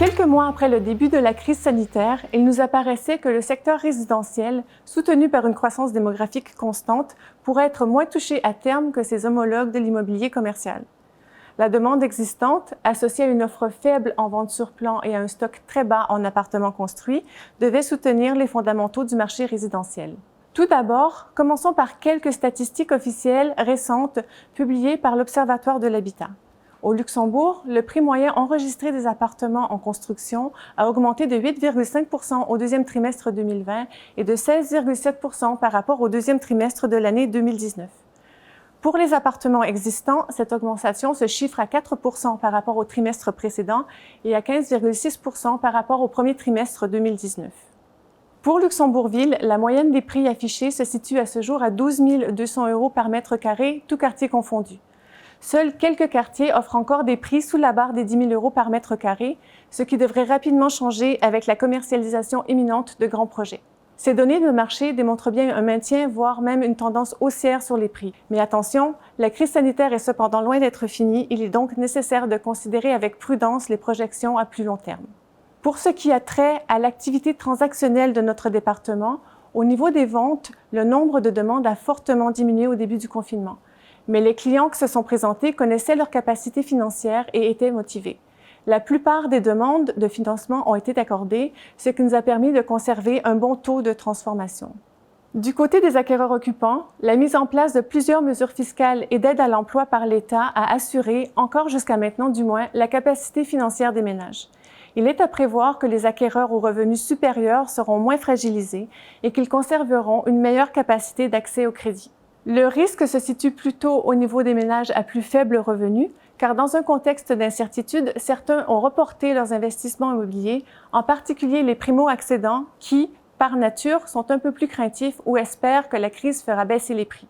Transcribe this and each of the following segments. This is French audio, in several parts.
Quelques mois après le début de la crise sanitaire, il nous apparaissait que le secteur résidentiel, soutenu par une croissance démographique constante, pourrait être moins touché à terme que ses homologues de l'immobilier commercial. La demande existante, associée à une offre faible en vente sur plan et à un stock très bas en appartements construits, devait soutenir les fondamentaux du marché résidentiel. Tout d'abord, commençons par quelques statistiques officielles récentes publiées par l'Observatoire de l'habitat. Au Luxembourg, le prix moyen enregistré des appartements en construction a augmenté de 8,5 % au deuxième trimestre 2020 et de 16,7 % par rapport au deuxième trimestre de l'année 2019. Pour les appartements existants, cette augmentation se chiffre à 4 % par rapport au trimestre précédent et à 15,6 % par rapport au premier trimestre 2019. Pour Luxembourgville, la moyenne des prix affichés se situe à ce jour à 12 200 € par mètre carré, tous quartiers confondus. Seuls quelques quartiers offrent encore des prix sous la barre des 10 000 € par mètre carré, ce qui devrait rapidement changer avec la commercialisation imminente de grands projets. Ces données de marché démontrent bien un maintien, voire même une tendance haussière sur les prix. Mais attention, la crise sanitaire est cependant loin d'être finie, il est donc nécessaire de considérer avec prudence les projections à plus long terme. Pour ce qui a trait à l'activité transactionnelle de notre département, au niveau des ventes, le nombre de demandes a fortement diminué au début du confinement. Mais les clients qui se sont présentés connaissaient leur capacité financière et étaient motivés. La plupart des demandes de financement ont été accordées, ce qui nous a permis de conserver un bon taux de transformation. Du côté des acquéreurs occupants, la mise en place de plusieurs mesures fiscales et d'aide à l'emploi par l'État a assuré, encore jusqu'à maintenant du moins, la capacité financière des ménages. Il est à prévoir que les acquéreurs aux revenus supérieurs seront moins fragilisés et qu'ils conserveront une meilleure capacité d'accès au crédit. Le risque se situe plutôt au niveau des ménages à plus faible revenu, car dans un contexte d'incertitude, certains ont reporté leurs investissements immobiliers, en particulier les primo-accédants qui, par nature, sont un peu plus craintifs ou espèrent que la crise fera baisser les prix.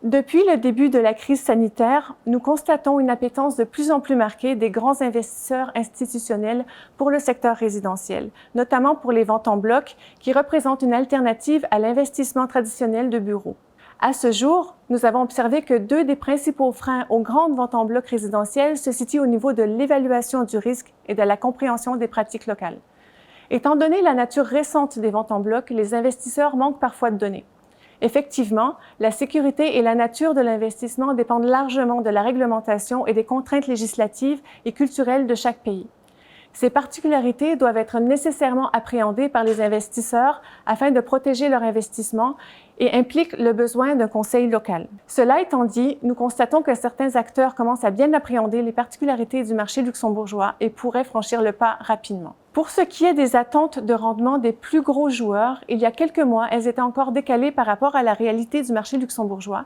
Depuis le début de la crise sanitaire, nous constatons une appétence de plus en plus marquée des grands investisseurs institutionnels pour le secteur résidentiel, notamment pour les ventes en bloc, qui représentent une alternative à l'investissement traditionnel de bureaux. À ce jour, nous avons observé que deux des principaux freins aux grandes ventes en bloc résidentielles se situent au niveau de l'évaluation du risque et de la compréhension des pratiques locales. Étant donné la nature récente des ventes en bloc, les investisseurs manquent parfois de données. Effectivement, la sécurité et la nature de l'investissement dépendent largement de la réglementation et des contraintes législatives et culturelles de chaque pays. Ces particularités doivent être nécessairement appréhendées par les investisseurs afin de protéger leur investissement et impliquent le besoin d'un conseil local. Cela étant dit, nous constatons que certains acteurs commencent à bien appréhender les particularités du marché luxembourgeois et pourraient franchir le pas rapidement. Pour ce qui est des attentes de rendement des plus gros joueurs, il y a quelques mois, elles étaient encore décalées par rapport à la réalité du marché luxembourgeois,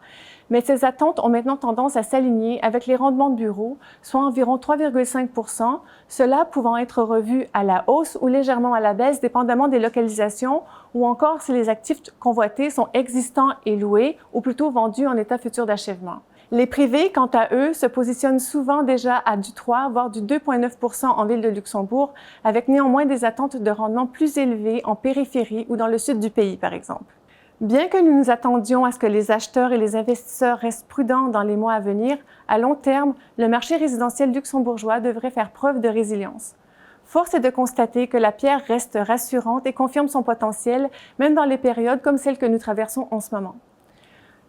mais ces attentes ont maintenant tendance à s'aligner avec les rendements de bureaux, soit environ 3,5 %, cela pouvant être revu à la hausse ou légèrement à la baisse dépendamment des localisations ou encore si les actifs convoités sont existants et loués ou plutôt vendus en état futur d'achèvement. Les privés, quant à eux, se positionnent souvent déjà à du 3, voire du 2,9 % en ville de Luxembourg, avec néanmoins des attentes de rendement plus élevées en périphérie ou dans le sud du pays, par exemple. Bien que nous nous attendions à ce que les acheteurs et les investisseurs restent prudents dans les mois à venir, à long terme, le marché résidentiel luxembourgeois devrait faire preuve de résilience. Force est de constater que la pierre reste rassurante et confirme son potentiel, même dans les périodes comme celle que nous traversons en ce moment.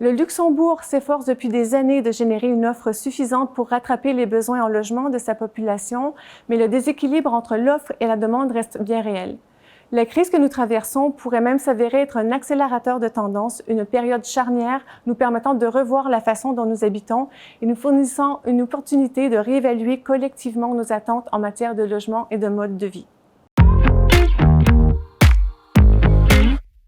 Le Luxembourg s'efforce depuis des années de générer une offre suffisante pour rattraper les besoins en logement de sa population, mais le déséquilibre entre l'offre et la demande reste bien réel. La crise que nous traversons pourrait même s'avérer être un accélérateur de tendance, une période charnière nous permettant de revoir la façon dont nous habitons et nous fournissant une opportunité de réévaluer collectivement nos attentes en matière de logement et de mode de vie.